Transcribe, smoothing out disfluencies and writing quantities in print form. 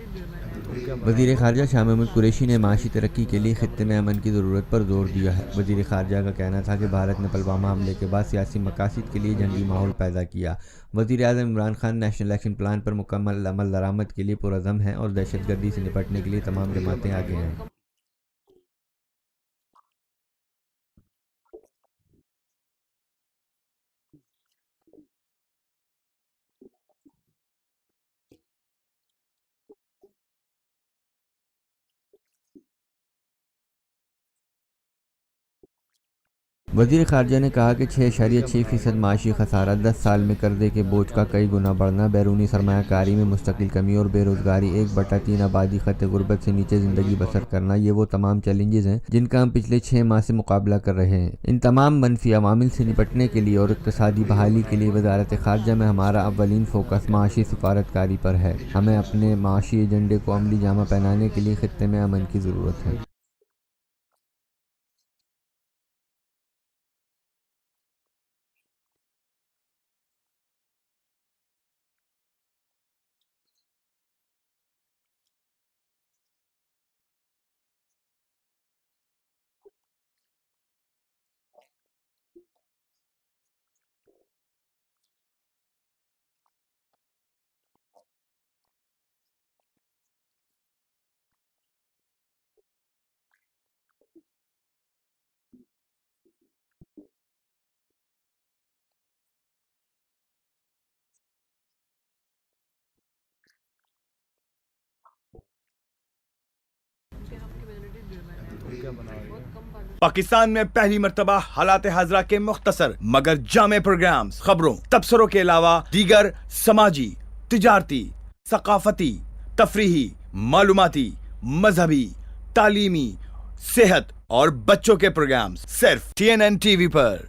वज़ीर ख़ारजा शाह महमूद कुरैशी ने माशी तरक्की के लिए ख़ित्ते में अमन की ज़रूरत पर ज़ोर दिया है। वज़ीर ख़ारजा का कहना था कि भारत ने पुलवामा हमले के बाद सियासी मकासद के लिए जंगी माहौल पैदा किया। वज़ीर आज़म Imran Khan national action plan पर मुकम्मल अमल दरामद के लिए पुरअज़म हैं और दहशतगर्दी से निपटने के लिए तमाम जमातें आगे हैं। वज़ीर ख़ारजा ने कहा कि 6.6% माशी खसारा 10 साल में कर्जे के बोझ का कई गुना बढ़ना, बैरूनी सरमायाकारी में मुस्तकिल कमी और बेरोज़गारी 1/3 आबादी खत्े गुर्बत से नीचे ज़िंदगी बसर करना, ये वो तमाम चैलेंजेस हैं जिनका हम पिछले 6 माह से मुकाबला कर रहे हैं। इन तमाम मनफी अवामिल से निपटने के लिए और इक़्तिसादी बहाली के लिए वज़ारत ख़ारजा में हमारा अव्वलीन फ़ोकस माशी सिफारतकारी पर है। हमें अपने माशी एजेंडे को अमली जामा पहनाने के लिए ख़ित्ते में अमन की ज़रूरत है। पाकिस्तान में पहली मर्तबा हालात हाजरा के मुख्तसर मगर जामे प्रोग्राम्स, खबरों, तबसरों के अलावा दीगर समाजी, तिजारती, सकाफती, तफरीही, मालूमाती, मजहबी, तालीमी, सेहत और बच्चों के प्रोग्राम्स सिर्फ TNN TV पर।